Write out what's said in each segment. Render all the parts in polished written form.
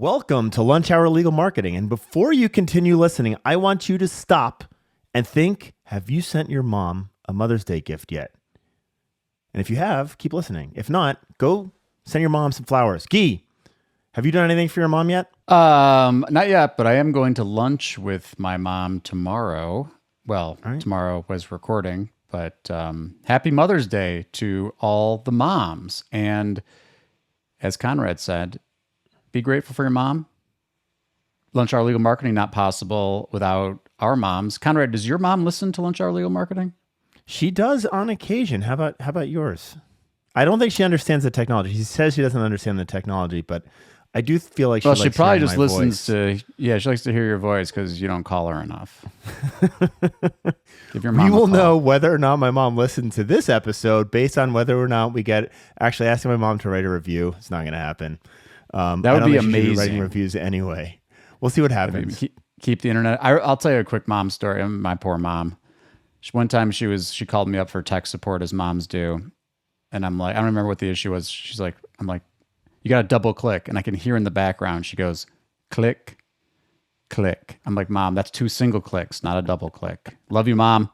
Welcome to Lunch Hour Legal Marketing. And before you continue listening, I want you to stop and think, have you sent your mom a Mother's Day gift yet? And if you have, keep listening. If not, go send your mom some flowers. Gyi, have you done anything for your mom yet? Not yet, but I am going to lunch with my mom tomorrow. Well, Tomorrow was recording, but happy Mother's Day to all the moms. And as Conrad said, be grateful for your mom. Lunch Hour Legal Marketing, not possible without our moms. Conrad, does your mom listen to Lunch Hour Legal Marketing? She does on occasion. How about yours? I don't think she understands the technology. She says she doesn't understand the technology, but I do feel like she probably just listens to, she likes to hear your voice because you don't call her enough. Give your mom We will a call. know whether or not my mom listened to this episode based on whether or not we get actually asking my mom to write a review. It's not going to happen. That would be amazing. Writing reviews anyway. We'll see what happens. Keep the internet. I'll tell you a quick mom story. My poor mom. One time she called me up for tech support as moms do. And I'm like, I don't remember what the issue was. I'm like, you got to double click. And I can hear in the background, she goes, click, click. I'm like, Mom, that's 2 single clicks, not a double click. Love you, Mom.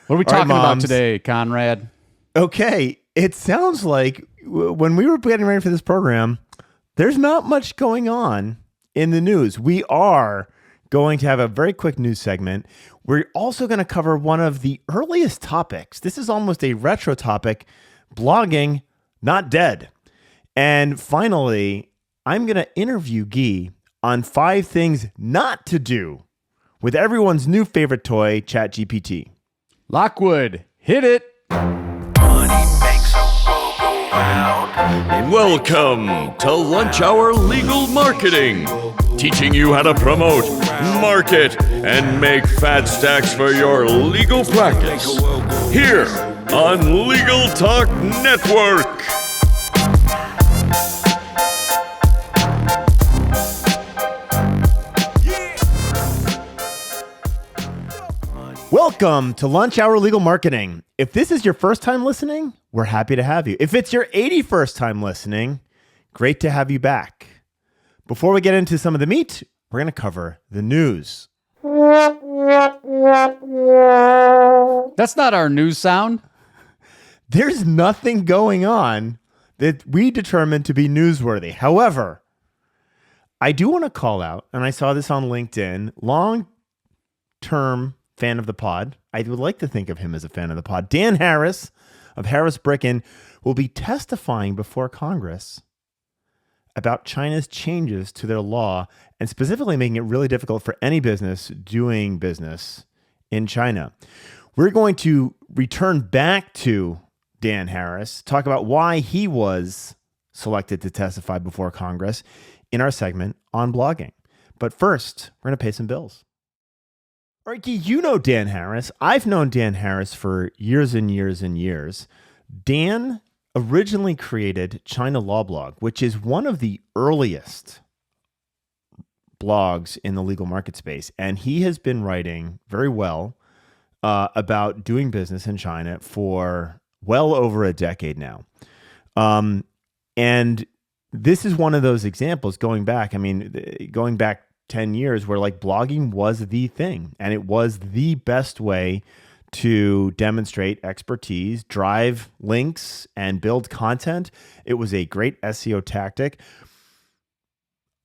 What are we talking about today, Conrad? Okay. It sounds like when we were getting ready for this program, there's not much going on in the news. We are going to have a very quick news segment. We're also going to cover one of the earliest topics. This is almost a retro topic, blogging, not dead. And finally, I'm going to interview Gyi on 5 things not to do with everyone's new favorite toy, ChatGPT. Lockwood, hit it. Welcome to Lunch Hour Legal Marketing, teaching you how to promote, market, and make fat stacks for your legal practice. Here on Legal Talk Network. Welcome to Lunch Hour Legal Marketing. If this is your first time listening, we're happy to have you. If it's your 81st time listening, great to have you back. Before we get into some of the meat, we're going to cover the news. That's not our news sound. There's nothing going on that we determined to be newsworthy. However, I do want to call out, and I saw this on LinkedIn, long-term fan of the pod. I would like to think of him as a fan of the pod. Dan Harris of Harris Bricken will be testifying before Congress about China's changes to their law and specifically making it really difficult for any business doing business in China. We're going to return back to Dan Harris, talk about why he was selected to testify before Congress in our segment on blogging. But first, we're going to pay some bills. All right, Gyi, you know Dan Harris. I've known Dan Harris for years and years and years. Dan originally created China Law Blog, which is one of the earliest blogs in the legal market space. And he has been writing very well about doing business in China for well over a decade now. And this is one of those examples going back 10 years where like blogging was the thing and it was the best way to demonstrate expertise, drive links, and build content. It was a great SEO tactic.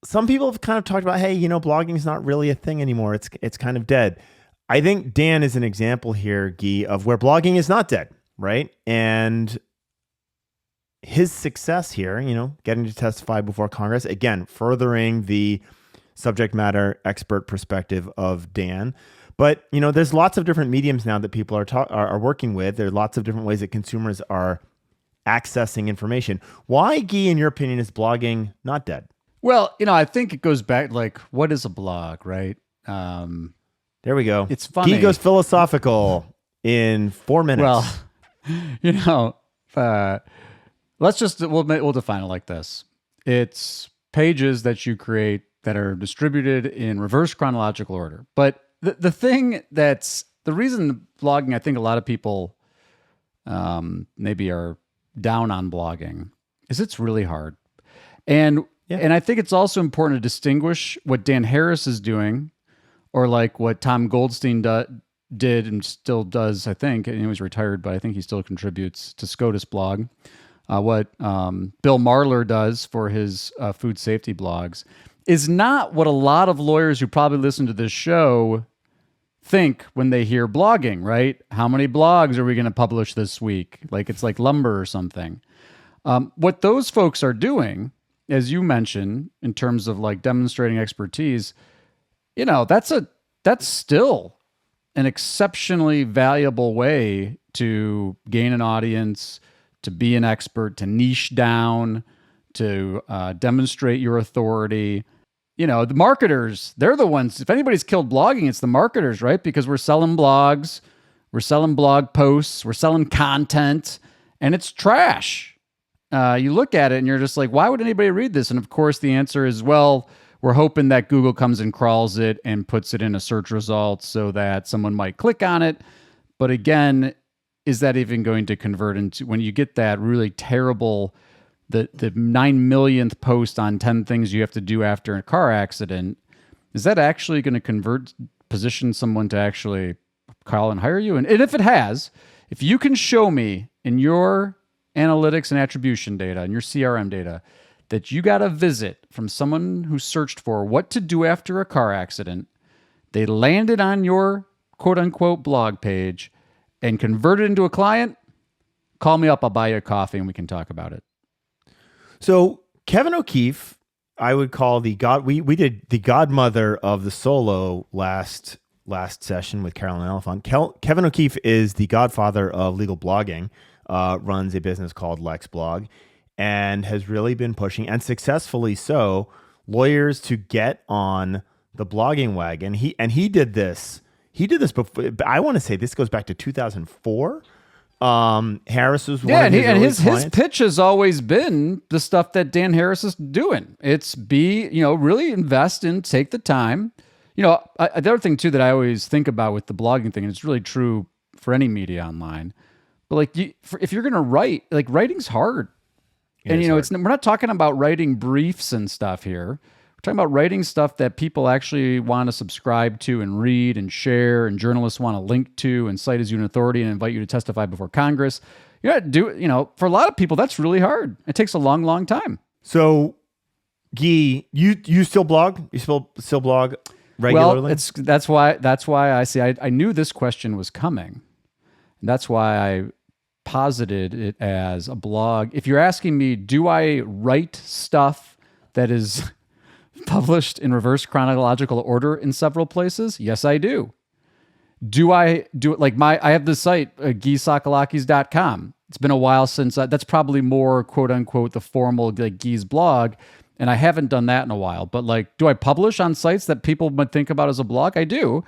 Some people have kind of talked about, hey, blogging is not really a thing anymore. It's kind of dead. I think Dan is an example here, Gyi, of where blogging is not dead, right? And his success here, getting to testify before Congress, again, furthering the subject matter expert perspective of Dan. But, there's lots of different mediums now that people are working with. There are lots of different ways that consumers are accessing information. Why, Gyi, in your opinion, is blogging not dead? Well, I think it goes back, like, what is a blog, right? There we go. It's funny. Gyi goes philosophical in 4 minutes. Well, we'll define it like this. It's pages that you create that are distributed in reverse chronological order. But the reason blogging, I think a lot of people maybe are down on blogging, is it's really hard. And Yeah. And I think it's also important to distinguish what Dan Harris is doing, or like what Tom Goldstein did and still does, I think, and he was retired, but I think he still contributes to SCOTUS blog. What Bill Marler does for his food safety blogs is not what a lot of lawyers who probably listen to this show think when they hear blogging, right? How many blogs are we going to publish this week? Like it's like lumber or something. What those folks are doing, as you mentioned, in terms of like demonstrating expertise, that's still an exceptionally valuable way to gain an audience, to be an expert, to niche down, to demonstrate your authority. The marketers, they're the ones, if anybody's killed blogging, it's the marketers, right? Because we're selling blogs, we're selling blog posts, we're selling content, and it's trash. You look at it and you're just like, why would anybody read this? And of course, the answer is, well, we're hoping that Google comes and crawls it and puts it in a search result so that someone might click on it. But again, is that even going to convert into, when you get that really terrible, the 9 millionth post on 10 things you have to do after a car accident, is that actually going to position someone to actually call and hire you? And if it has, if you can show me in your analytics and attribution data and your CRM data that you got a visit from someone who searched for what to do after a car accident, they landed on your quote unquote blog page and converted into a client, call me up, I'll buy you a coffee and we can talk about it. So Kevin O'Keefe, I would call we did the godmother of the solo last session with Carolyn Elephant. Kevin O'Keefe is the godfather of legal blogging, runs a business called Lex Blog, and has really been pushing, and successfully so, lawyers to get on the blogging wagon. He did this before. I want to say this goes back to 2004. Harris was one of his his pitch has always been the stuff that Dan Harris is doing. It's really invest and take the time. The other thing too that I always think about with the blogging thing, and it's really true for any media online, but like if you're going to write, like writing's hard. And we're not talking about writing briefs and stuff here. We're talking about writing stuff that people actually want to subscribe to and read and share, and journalists want to link to and cite as you an authority and invite you to testify before Congress. For a lot of people, that's really hard. It takes a long, long time. So, Gyi, you still blog? You still blog regularly? Well, that's why I see. I knew this question was coming. And that's why I posited it as a blog. If you're asking me, do I write stuff that is published in reverse chronological order in several places? Yes, I do. Do I do it like I have this site, GyiSokolakis.com. It's been a while since that's probably more quote unquote the formal like Gyi's blog. And I haven't done that in a while, but like, do I publish on sites that people might think about as a blog? I do.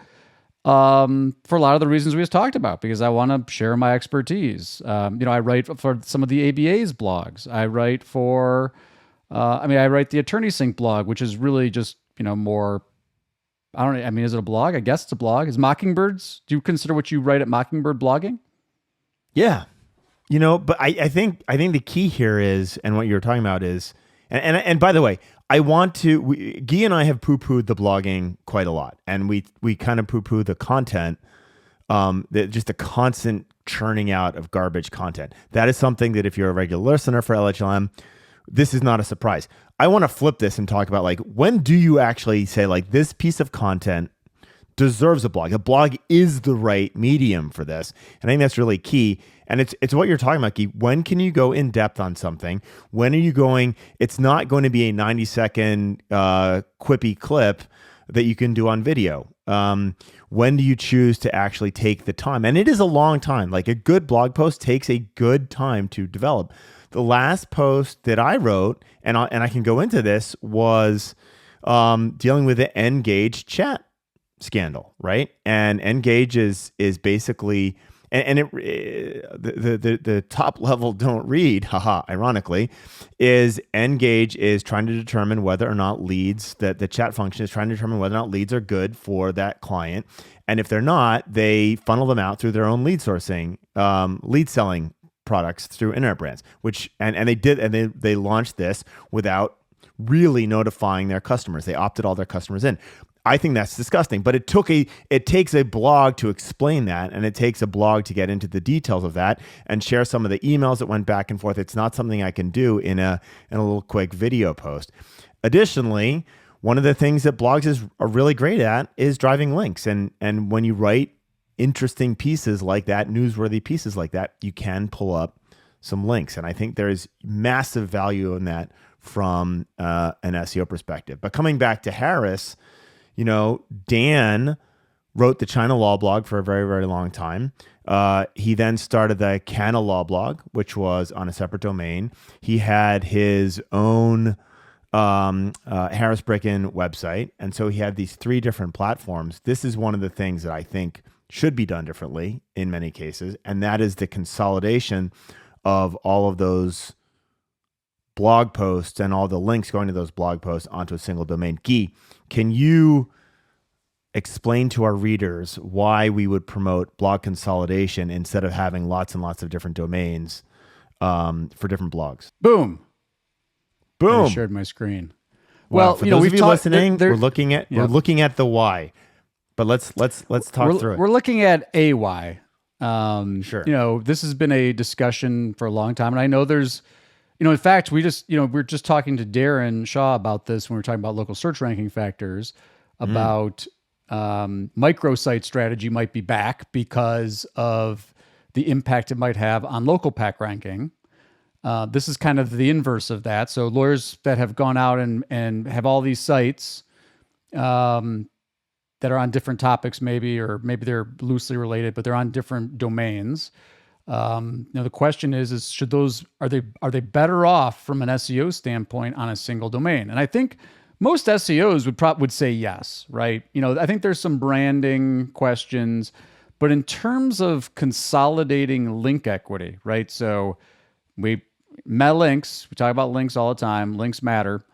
For a lot of the reasons we just talked about, because I want to share my expertise. I write for some of the ABA's blogs. I write for, I write the Attorney Sync blog, which is really just, more, is it a blog? I guess it's a blog. Is Mockingbirds, do you consider what you write at Mockingbird blogging? Yeah. But I think the key here is, and what you're talking about is, and by the way, Gyi and I have poo-pooed the blogging quite a lot, and we kind of poo-poo the content, just the constant churning out of garbage content. That is something that if you're a regular listener for LHLM, this is not a surprise. I want to flip this and talk about like, when do you actually say like this piece of content deserves a blog? A blog is the right medium for this, and I think that's really key. And it's what you're talking about, Gyi. When can you go in depth on something? When are you going? It's not going to be a 90-second quippy clip that you can do on video. When do you choose to actually take the time? And it is a long time. Like a good blog post takes a good time to develop. The last post that I wrote, and I can go into this, was dealing with the Engage chat scandal, right? And Engage is basically, and the top level don't read, ironically, is Engage is trying to determine whether or not leads, that the chat function is trying to determine whether or not leads are good for that client. And if they're not, they funnel them out through their own lead sourcing, lead selling products through internet brands, which, and they did, and they launched this without really notifying their customers. They opted all their customers in. I think that's disgusting, but it takes a blog to explain that, and it takes a blog to get into the details of that and share some of the emails that went back and forth. It's not something I can do in a little quick video post. Additionally, one of the things that blogs are really great at is driving links. And when you write interesting pieces like that, newsworthy pieces like that, you can pull up some links. And I think there's massive value in that from an SEO perspective. But coming back to Harris, Dan wrote the China Law blog for a very, very long time. He then started the Canna Law blog, which was on a separate domain. He had his own Harris Bricken website. And so he had these 3 different platforms. This is one of the things that I think should be done differently in many cases. And that is the consolidation of all of those blog posts and all the links going to those blog posts onto a single domain. Gyi, can you explain to our readers why we would promote blog consolidation instead of having lots and lots of different domains for different blogs? Boom. Boom. I shared my screen. Wow. Well, for those of you listening, we're looking at the why, but let's talk through it. We're looking at a why. Sure. This has been a discussion for a long time, and I know there's, in fact, we're just talking to Darren Shaw about this when we were talking about local search ranking factors, about microsite strategy might be back because of the impact it might have on local pack ranking. This is kind of the inverse of that. So lawyers that have gone out and have all these sites that are on different topics, maybe they're loosely related, but they're on different domains. The question is should those, are they better off from an SEO standpoint on a single domain? And I think most SEOs would say yes, right? I think there's some branding questions, but in terms of consolidating link equity, right? So meta links, we talk about links all the time. Links matter.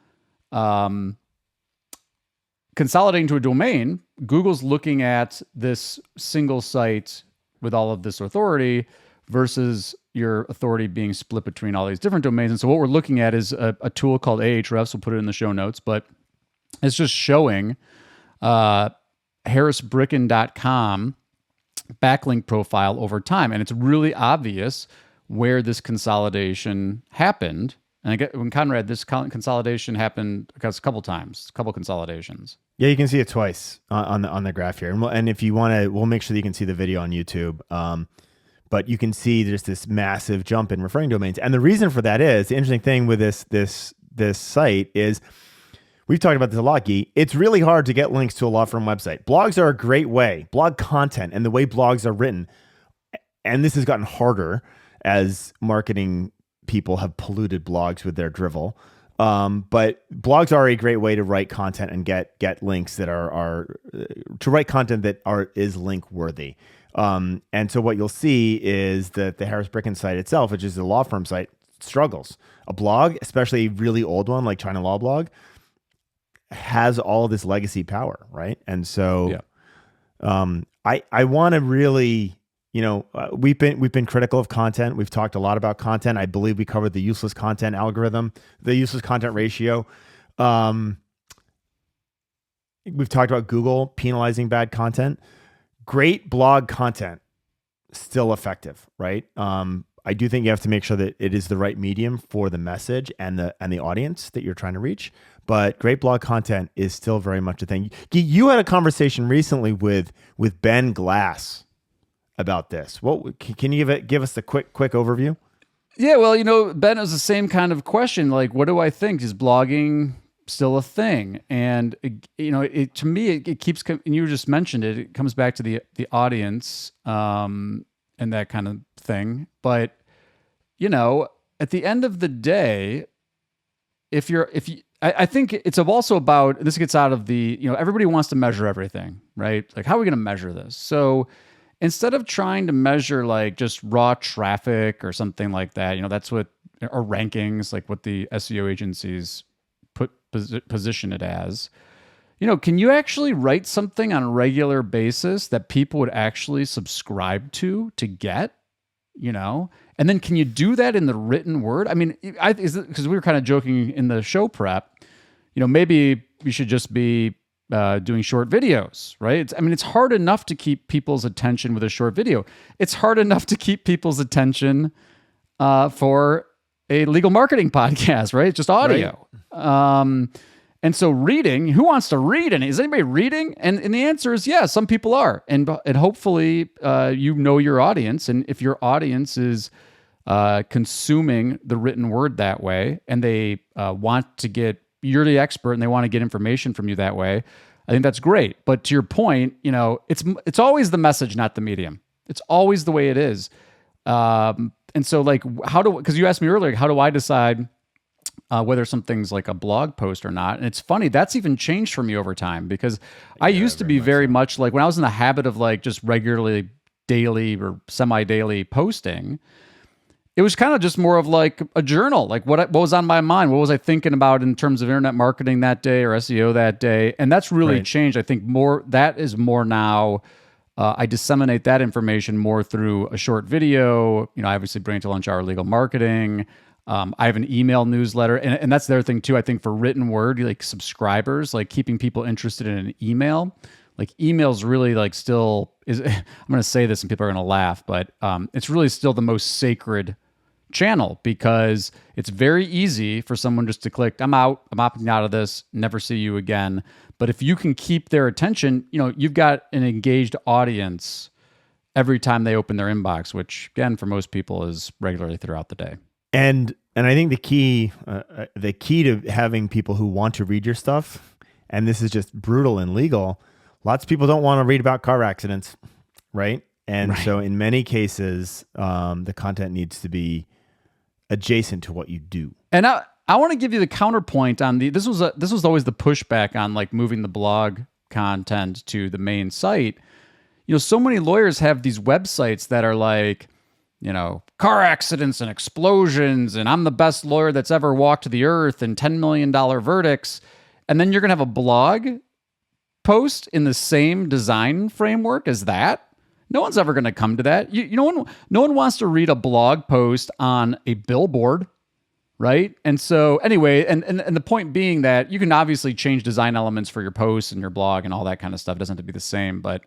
Consolidating to a domain, Google's looking at this single site with all of this authority versus your authority being split between all these different domains. And so what we're looking at is a tool called Ahrefs. We'll put it in the show notes, but it's just showing harrisbricken.com backlink profile over time. And it's really obvious where this consolidation happened. And when Conrad, this consolidation happened a couple times, a couple consolidations. Yeah, you can see it twice on the graph here. And if you want to, we'll make sure that you can see the video on YouTube. But you can see there's this massive jump in referring domains. And the reason for that is, the interesting thing with this site is, we've talked about this a lot, Gyi. It's really hard to get links to a law firm website. Blogs are a great way. Blog content and the way blogs are written, and this has gotten harder as marketing people have polluted blogs with their drivel. But blogs are a great way to write content and get links that are to write content that is link worthy. And so what you'll see is that the Harris Bricken site itself, which is a law firm site, struggles. A blog, especially a really old one like China Law blog, has all of this legacy power, right? And so I want to really, we've been critical of content. We've talked a lot about content. I believe we covered the useless content algorithm, the useless content ratio. We've talked about Google penalizing bad content. Great blog content, still effective, right? I do think you have to make sure that it is the right medium for the message and the audience that you're trying to reach. But great blog content is still very much a thing. You had a conversation recently with Ben Glass about this. What can you give us a quick overview? Yeah, well, Ben, it was the same kind of question. Like, what do I think? Is blogging still a thing? And to me, it keeps. And you just mentioned it. It comes back to the audience and that kind of thing. But at the end of the day, I think it's also about, this gets out of the, everybody wants to measure everything, right? Like, how are we going to measure this? So instead of trying to measure like just raw traffic or something like that, that's what, or rankings, like what the SEO agencies position it as, can you actually write something on a regular basis that people would actually subscribe to get, and then can you do that in the written word? I mean, because we were kind of joking in the show prep, maybe you should just be doing short videos, right? It's hard enough to keep people's attention with a short video. It's hard enough to keep people's attention for a legal marketing podcast, right? It's just audio. Right. And so reading, who wants to read? And is anybody reading? And the answer is yes, some people are. And hopefully your audience. And if your audience is consuming the written word that way, and they want to you're the expert and they want to get information from you that way, I think that's great. But to your point, it's always the message, not the medium. It's always the way it is. And so because you asked me earlier, how do I decide whether something's like a blog post or not? And it's funny, that's even changed for me over time, because I used to be very much like, when I was in the habit of like just regularly daily or semi-daily posting, it was kind of just more of like a journal, like what was on my mind, what was I thinking about in terms of internet marketing that day or SEO that day. And that's really changed. I think that is more now. I disseminate that information more through a short video. I obviously bring it to Lunch Hour Legal Marketing. I have an email newsletter, and that's the other thing too. I think for written word, like subscribers, like keeping people interested in an email, like emails really like still is, I'm going to say this and people are going to laugh, but it's really still the most sacred channel, because it's very easy for someone just to click, I'm opting out of this, never see you again. But if you can keep their attention, you've got an engaged audience every time they open their inbox, which again, for most people is regularly throughout the day. And I think the key to having people who want to read your stuff, and this is just brutal and legal, lots of people don't want to read about car accidents, right? And so in many cases, the content needs to be adjacent to what you do. And I want to give you the counterpoint on this was always the pushback on like moving the blog content to the main site. So many lawyers have these websites that are like, car accidents and explosions, and I'm the best lawyer that's ever walked the earth, and $10 million verdicts. And then you're going to have a blog post in the same design framework as that. No one's ever going to come to that. No one wants to read a blog post on a billboard, right? And so anyway, and the point being that you can obviously change design elements for your posts and your blog and all that kind of stuff. It doesn't have to be the same, but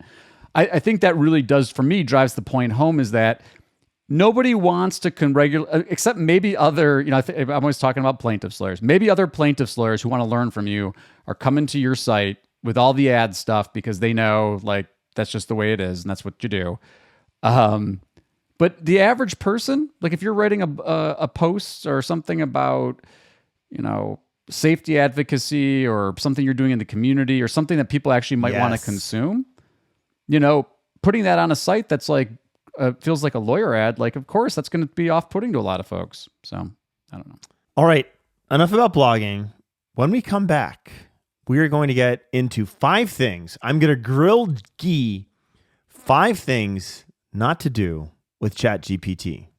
I think that really does, for me, drives the point home, is that nobody wants to except maybe other, I'm always talking about plaintiffs lawyers. Maybe other plaintiffs lawyers who want to learn from you are coming to your site with all the ad stuff because they know like that's just the way it is and that's what you do. But the average person, like if you're writing a post or something about, safety advocacy or something you're doing in the community or something that people actually might want to consume, putting that on a site that's like, feels like a lawyer ad, like, of course, that's going to be off-putting to a lot of folks. So, I don't know. All right. Enough about blogging. When we come back, we are going to get into 5 things. I'm going to grill Gyi 5 things not to do with ChatGPT.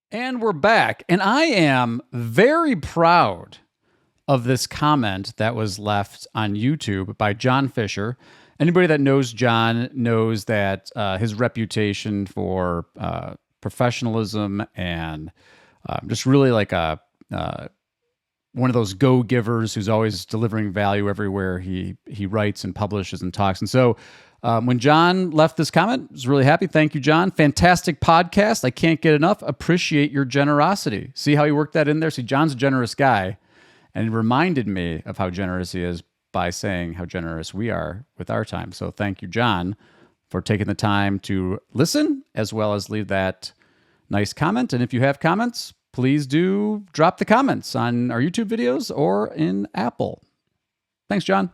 And we're back. And I am very proud of this comment that was left on YouTube by John Fisher. Anybody that knows John knows that his reputation for professionalism and just really like one of those go-givers who's always delivering value everywhere he writes and publishes and talks. And so when John left this comment, I was really happy. Thank you, John. Fantastic podcast. I can't get enough. Appreciate your generosity. See how he worked that in there? See, John's a generous guy. And it reminded me of how generous he is by saying how generous we are with our time. So thank you, John, for taking the time to listen as well as leave that nice comment. And if you have comments, please do drop the comments on our YouTube videos or in Apple. Thanks, John.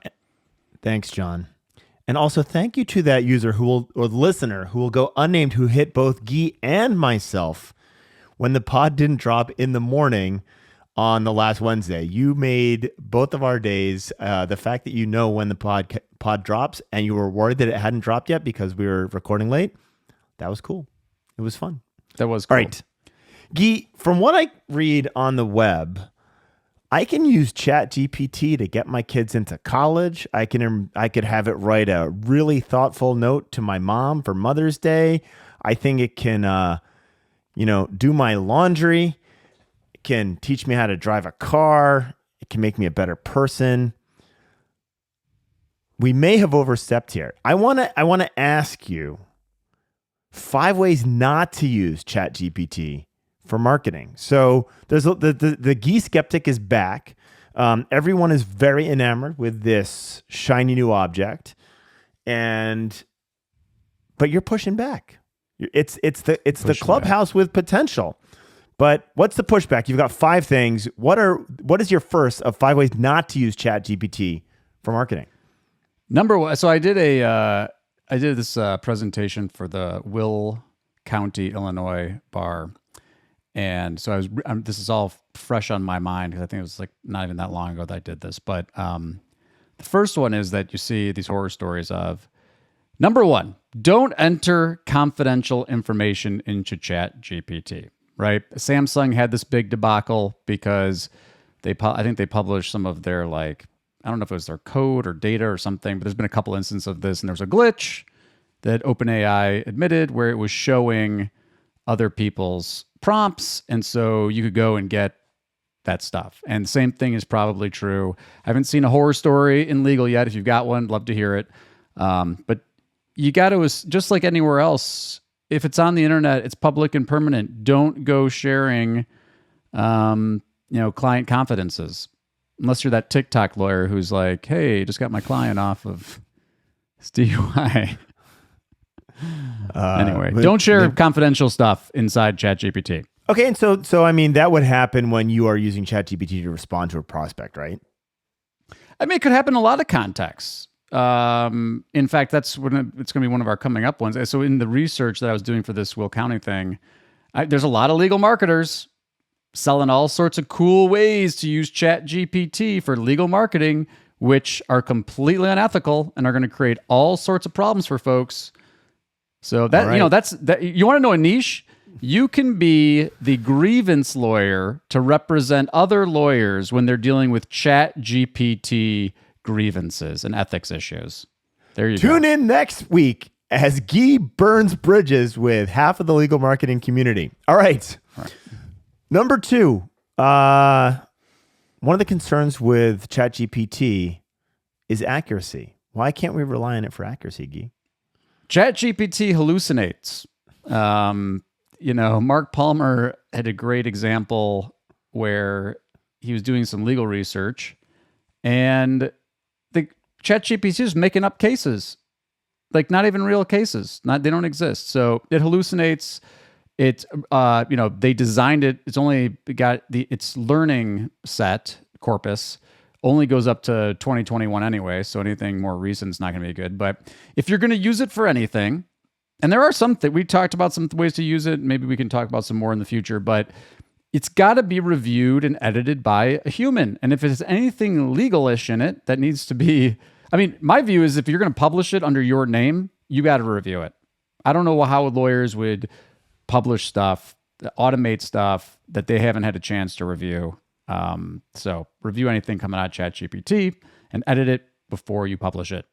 Thanks, John. And also thank you to that user or listener who will go unnamed, who hit both Gyi and myself when the pod didn't drop in the morning on the last Wednesday. You made both of our days. The fact that when the pod drops and you were worried that it hadn't dropped yet because we were recording late, that was cool. It was fun. That was cool. All right. Gyi, from what I read on the web, I can use ChatGPT to get my kids into college. I could have it write a really thoughtful note to my mom for Mother's Day. I think it can, do my laundry. It can teach me how to drive a car. It can make me a better person. We may have overstepped here. I want to ask you 5 ways not to use ChatGPT for marketing. So there's the Gyi skeptic is back. Everyone is very enamored with this shiny new object, but you're pushing back. It's the clubhouse with potential. But what's the pushback? You've got 5 things. What is your first of 5 ways not to use ChatGPT for marketing? Number one. So I did this presentation for the Will County, Illinois bar. And so this is all fresh on my mind because I think it was like not even that long ago that I did this. But the first one is that you see these horror stories of, number one, don't enter confidential information into ChatGPT, right? Samsung had this big debacle because I think they published some of their, like, I don't know if it was their code or data or something, but there's been a couple instances of this, and there was a glitch that OpenAI admitted where it was showing other people's prompts, and so you could go and get that stuff. And the same thing is probably true. I haven't seen a horror story in legal yet. If you've got one, love to hear it. But you got to, just like anywhere else, if it's on the internet, it's public and permanent. Don't go sharing, client confidences, unless you're that TikTok lawyer who's like, "Hey, just got my client off of his DUI." Anyway, don't share confidential stuff inside ChatGPT. Okay, and so I mean that would happen when you are using ChatGPT to respond to a prospect, right? I mean, it could happen in a lot of contexts. In fact, it's going to be one of our coming up ones. So in the research that I was doing for this Will County thing, there's a lot of legal marketers selling all sorts of cool ways to use ChatGPT for legal marketing, which are completely unethical and are going to create all sorts of problems for folks. So that, right. You want to know a niche? You can be the grievance lawyer to represent other lawyers when they're dealing with ChatGPT grievances and ethics issues. There you go. Tune in next week as Gyi burns bridges with half of the legal marketing community. All right. Number 2, one of the concerns with ChatGPT is accuracy. Why can't we rely on it for accuracy, Gyi? ChatGPT hallucinates. Mark Palmer had a great example where he was doing some legal research and the ChatGPT is making up cases, like not even real cases. They don't exist. So it hallucinates. They designed it. It's only got its learning set corpus only goes up to 2021 anyway. So anything more recent is not going to be good. But if you're going to use it for anything, and there are we talked about some ways to use it. Maybe we can talk about some more in the future, but it's got to be reviewed and edited by a human. And if there's anything legalish in it that needs to be, my view is if you're going to publish it under your name, you got to review it. I don't know how lawyers would publish stuff, automate stuff that they haven't had a chance to review. So review anything coming out of ChatGPT and edit it before you publish it.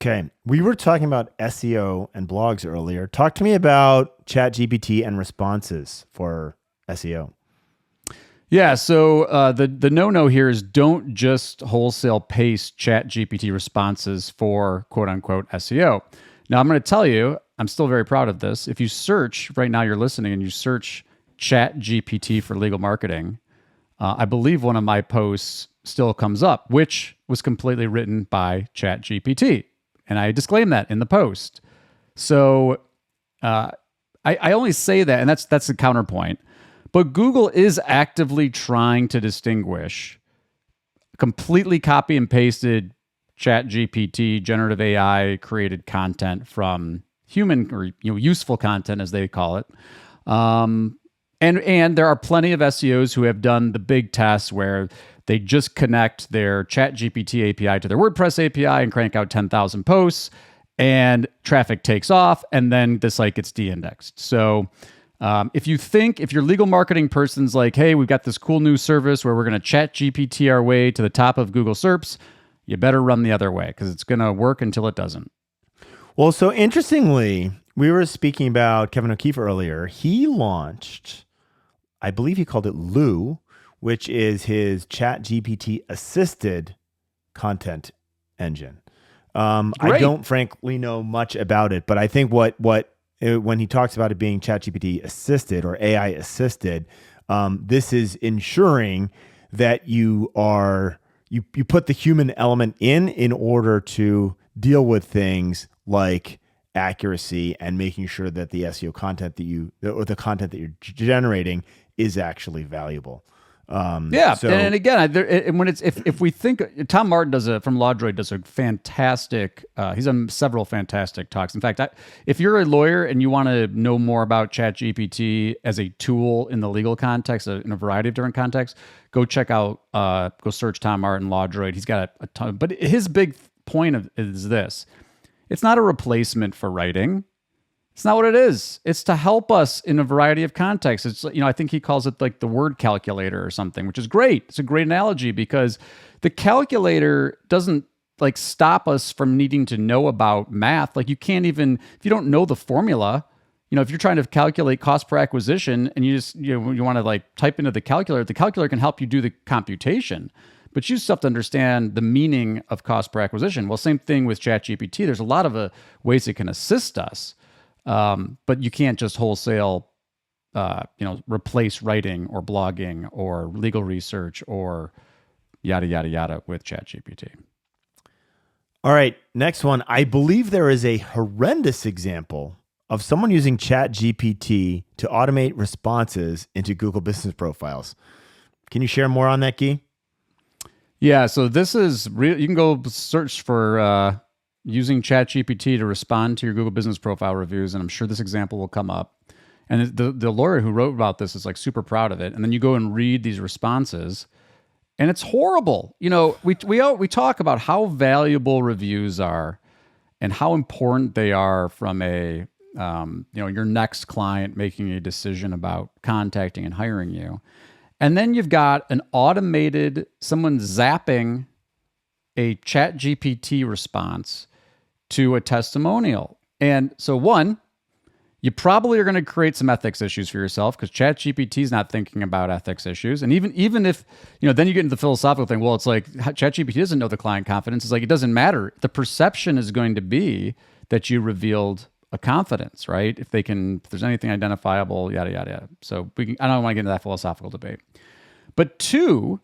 Okay. We were talking about SEO and blogs earlier. Talk to me about ChatGPT and responses for SEO. Yeah. So the no-no here is don't just wholesale paste ChatGPT responses for quote unquote SEO. Now I'm going to tell you, I'm still very proud of this. If you search right now, you're listening and you search ChatGPT for legal marketing, I believe one of my posts still comes up, which was completely written by ChatGPT. And I disclaim that in the post. So I only say that, and that's the counterpoint. But Google is actively trying to distinguish completely copy and pasted ChatGPT, generative AI created content from human or useful content, as they call it. And there are plenty of SEOs who have done the big tests where they just connect their ChatGPT API to their WordPress API and crank out 10,000 posts, and traffic takes off, and then the site gets de-indexed. So if your legal marketing person's like, hey, we've got this cool new service where we're going to ChatGPT our way to the top of Google SERPs, you better run the other way because it's going to work until it doesn't. Well, so interestingly, we were speaking about Kevin O'Keefe earlier. He launched, I believe he called it Lou, which is his ChatGPT assisted content engine. I don't frankly know much about it, but I think when he talks about it being ChatGPT assisted or AI assisted, this is ensuring that you put the human element in order to deal with things like accuracy and making sure that the SEO content the content that you're generating is actually valuable. And again, if we think Tom Martin from LawDroid does a fantastic, he's done several fantastic talks. In fact, if you're a lawyer and you want to know more about ChatGPT as a tool in the legal context, in a variety of different contexts, go search Tom Martin LawDroid. He's got a ton. But his big point is this: it's not a replacement for writing. It's not what it is. It's to help us in a variety of contexts. It's, I think he calls it like the word calculator or something, which is great. It's a great analogy because the calculator doesn't like stop us from needing to know about math. Like you can't even, if you don't know the formula, if you're trying to calculate cost per acquisition and you just, you want to like type into the calculator can help you do the computation, but you still have to understand the meaning of cost per acquisition. Well, same thing with ChatGPT. There's a lot of ways it can assist us. But you can't just wholesale, replace writing or blogging or legal research or yada, yada, yada with ChatGPT. All right. Next one. I believe there is a horrendous example of someone using ChatGPT to automate responses into Google business profiles. Can you share more on that, Gyi? Yeah. So this is real. You can go search for, using ChatGPT to respond to your Google business profile reviews, and I'm sure this example will come up. And the lawyer who wrote about this is like super proud of it. And then you go and read these responses, and it's horrible. We talk about how valuable reviews are, and how important they are from a your next client making a decision about contacting and hiring you. And then you've got someone zapping a ChatGPT response to a testimonial. And so one, you probably are going to create some ethics issues for yourself because ChatGPT is not thinking about ethics issues. And even if, then you get into the philosophical thing, well, it's like ChatGPT doesn't know the client confidence. It's like, it doesn't matter. The perception is going to be that you revealed a confidence, right? If there's anything identifiable, yada, yada, yada. So I don't want to get into that philosophical debate. But two,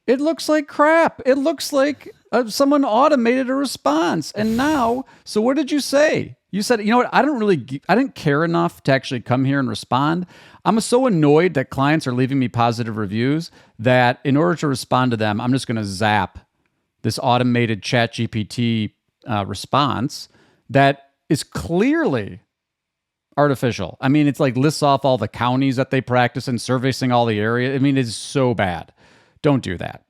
it looks like crap. It looks like someone automated a response. And now, so what did you say? You said, you know what? I didn't care enough to actually come here and respond. I'm so annoyed that clients are leaving me positive reviews that in order to respond to them, I'm just going to zap this automated ChatGPT response that is clearly artificial. I mean, it's like lists off all the counties that they practice in, servicing all the area. I mean, it's so bad. Don't do that.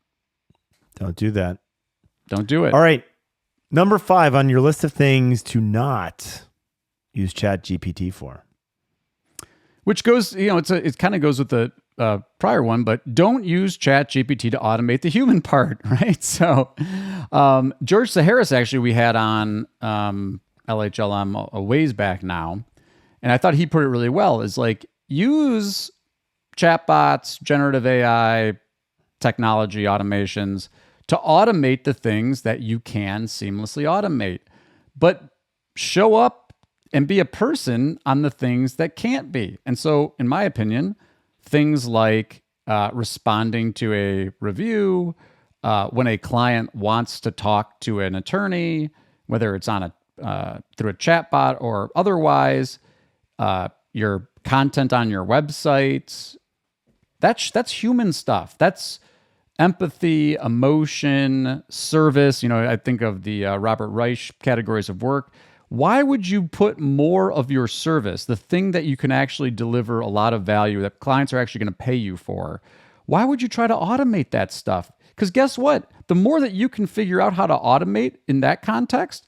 Don't do that. Don't do it. All right. Number 5 on your list of things to not use ChatGPT for. Which goes, it kind of goes with the prior one, but don't use ChatGPT to automate the human part, right? So George Saharis, actually, we had on LHLM a ways back now, and I thought he put it really well, is like, use chatbots, generative AI, technology, automations to automate the things that you can seamlessly automate, but show up and be a person on the things that can't be. And so, in my opinion, things like responding to a review, when a client wants to talk to an attorney, whether it's on through a chatbot or otherwise, your content on your websites, that's human stuff. That's empathy, emotion, service. I think of the Robert Reich categories of work. Why would you put more of your service, the thing that you can actually deliver a lot of value that clients are actually going to pay you for? Why would you try to automate that stuff? Because guess what? The more that you can figure out how to automate in that context,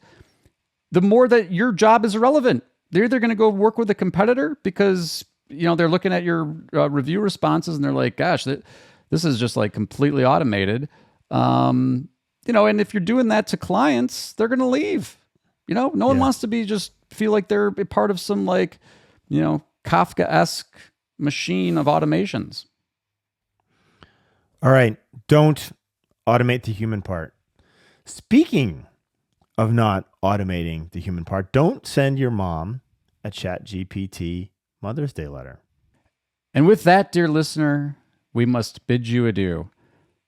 the more that your job is irrelevant. They're either going to go work with a competitor because they're looking at your review responses and they're like, gosh, this is just like completely automated. And if you're doing that to clients, they're going to leave. No one wants to just feel like they're a part of some Kafka-esque machine of automations. All right. Don't automate the human part. Speaking of not automating the human part, don't send your mom a ChatGPT Mother's Day letter. And with that, dear listener, we must bid you adieu.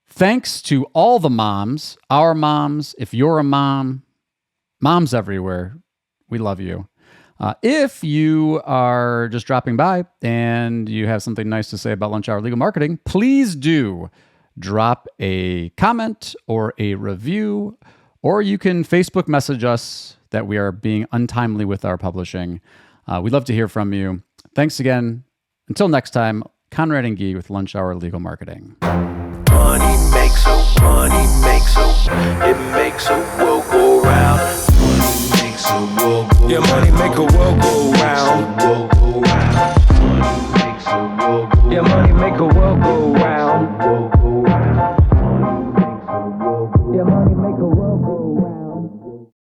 Thanks to all the moms, our moms, if you're a mom, moms everywhere, we love you. If you are just dropping by and you have something nice to say about Lunch Hour Legal Marketing, please do drop a comment or a review, or you can Facebook message us that we are being untimely with our publishing. We'd love to hear from you. Thanks again. Until next time, Conrad and Gyi with Lunch Hour Legal Marketing. Money makes a it makes a world go round. Money makes a world go round. Yeah, money make a world go round. Yeah, money make a world go round. Yeah, money make a world go round.